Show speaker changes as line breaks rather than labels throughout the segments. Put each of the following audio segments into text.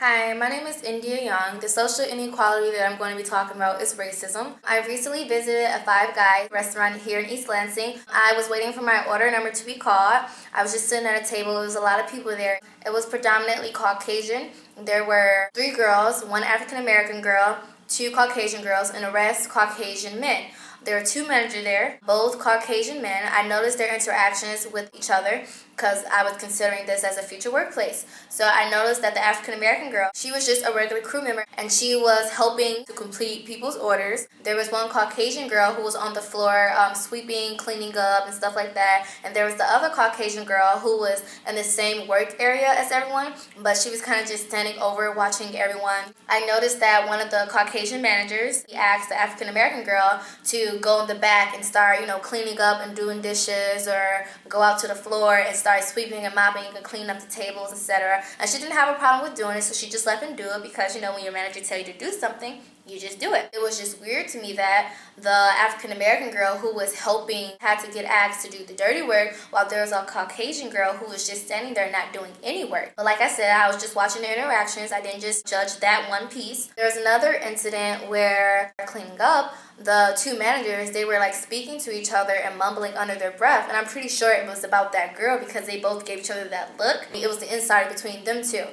Hi, my name is India Young. The social inequality that I'm going to be talking about is racism. I recently visited a Five Guys restaurant here in East Lansing. I was waiting for my order number to be called. I was just sitting at a table. There was a lot of people there. It was predominantly Caucasian. There were 3 girls, one African American girl, 2 Caucasian girls, and the rest Caucasian men. There were 2 managers there, both Caucasian men. I noticed their interactions with each other because I was considering this as a future workplace. So I noticed that the African American girl, she was just a regular crew member and she was helping to complete people's orders. There was one Caucasian girl who was on the floor sweeping, cleaning up and stuff like that. And there was the other Caucasian girl who was in the same work area as everyone, but she was kind of just standing over watching everyone. I noticed that one of the Caucasian managers, he asked the African American girl to go in the back and start, cleaning up and doing dishes, or go out to the floor and start sweeping and mopping and cleaning up the tables, etc. And she didn't have a problem with doing it, so she just let him do it because, when your manager tells you to do something, you just do it. It was just weird to me that the African American girl who was helping had to get asked to do the dirty work, while there was a Caucasian girl who was just standing there not doing any work. But like I said, I was just watching their interactions. I didn't just judge that one piece. There was another incident where cleaning up, the 2 managers, they were like speaking to each other and mumbling under their breath. And I'm pretty sure it was about that girl because they both gave each other that look. It was the insider between them two.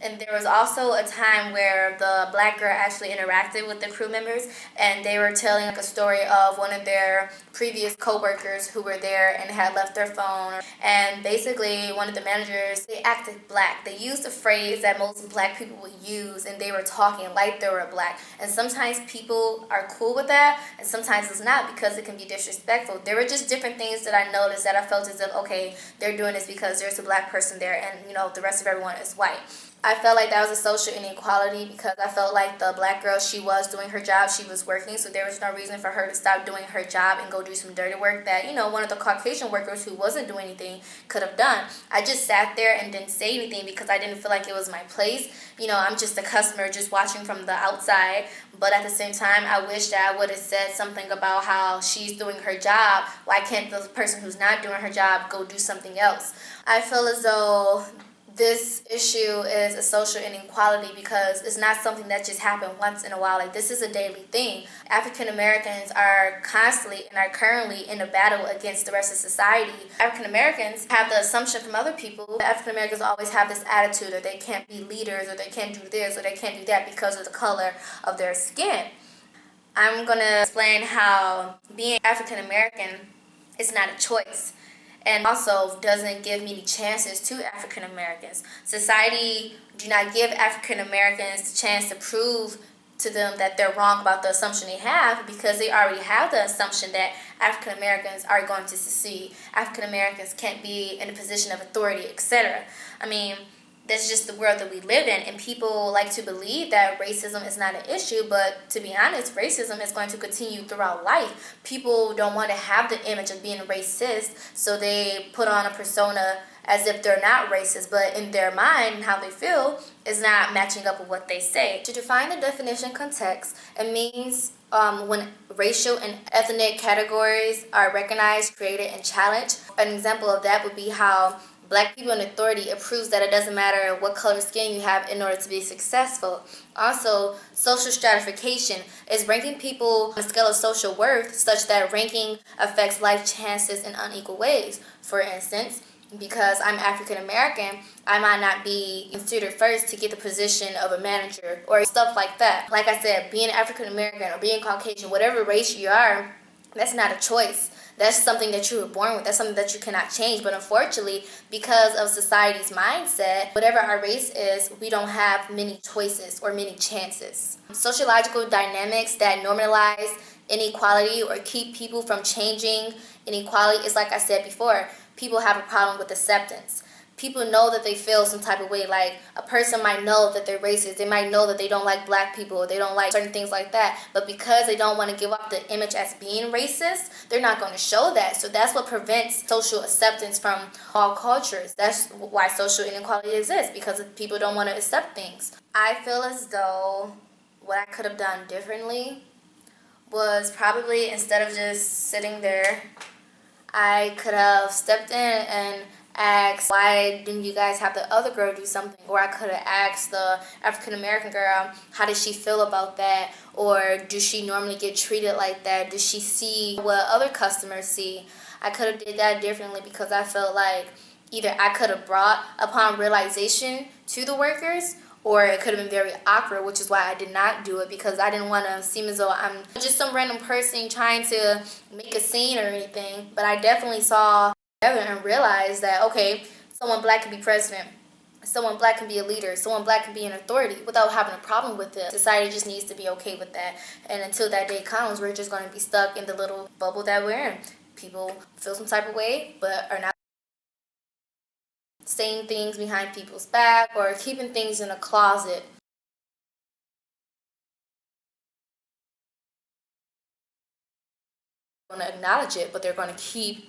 And there was also a time where the black girl actually interacted with the crew members, and they were telling a story of one of their previous co-workers who were there and had left their phone. And basically, one of the managers, they acted black. They used a phrase that most black people would use, and they were talking like they were black. And sometimes people are cool with that, and sometimes it's not because it can be disrespectful. There were just different things that I noticed that I felt as if, okay, they're doing this because there's a black person there, and the rest of everyone is white. I felt like that was a social inequality because I felt like the black girl, she was doing her job, she was working, so there was no reason for her to stop doing her job and go do some dirty work that, one of the Caucasian workers who wasn't doing anything could have done. I just sat there and didn't say anything because I didn't feel like it was my place. I'm just a customer just watching from the outside, but at the same time, I wish that I would have said something about how she's doing her job. Why can't the person who's not doing her job go do something else? I feel as though this issue is a social inequality because it's not something that just happened once in a while. Like, this is a daily thing. African Americans are constantly and are currently in a battle against the rest of society. African Americans have the assumption from other people that African Americans always have this attitude, or they can't be leaders, or they can't do this, or they can't do that because of the color of their skin. I'm going to explain how being African American is not a choice, and also doesn't give many chances to African Americans. Society do not give African Americans the chance to prove to them that they're wrong about the assumption they have, because they already have the assumption that African Americans are going to succeed. African Americans can't be in a position of authority, etc. That's just the world that we live in, and people like to believe that racism is not an issue, but to be honest, racism is going to continue throughout life. People don't want to have the image of being racist, so they put on a persona as if they're not racist, but in their mind and how they feel is not matching up with what they say. To define the definition context, it means when racial and ethnic categories are recognized, created, and challenged. An example of that would be how Black people in authority, it proves that it doesn't matter what color skin you have in order to be successful. Also, social stratification is ranking people on a scale of social worth such that ranking affects life chances in unequal ways. For instance, because I'm African American, I might not be considered first to get the position of a manager or stuff like that. Like I said, being African American or being Caucasian, whatever race you are, that's not a choice. That's something that you were born with. That's something that you cannot change. But unfortunately, because of society's mindset, whatever our race is, we don't have many choices or many chances. Sociological dynamics that normalize inequality or keep people from changing inequality is, like I said before, people have a problem with acceptance. People know that they feel some type of way. Like, a person might know that they're racist. They might know that they don't like black people, or they don't like certain things like that. But because they don't want to give up the image as being racist, they're not going to show that. So that's what prevents social acceptance from all cultures. That's why social inequality exists, because people don't want to accept things. I feel as though what I could have done differently was probably, instead of just sitting there, I could have stepped in and asked, why didn't you guys have the other girl do something? Or I could have asked the African American girl, how does she feel about that? Or does she normally get treated like that? Does she see what other customers see? I could have did that differently because I felt like either I could have brought upon realization to the workers, or it could have been very awkward, which is why I did not do it, because I didn't want to seem as though I'm just some random person trying to make a scene or anything. But I definitely saw together and realized that, okay, someone black can be president, someone black can be a leader, someone black can be an authority without having a problem with it. Society just needs to be okay with that. And until that day comes, we're just going to be stuck in the little bubble that we're in. People feel some type of way, but are not saying things behind people's back or keeping things in a closet. Going to acknowledge it, but they're going to keep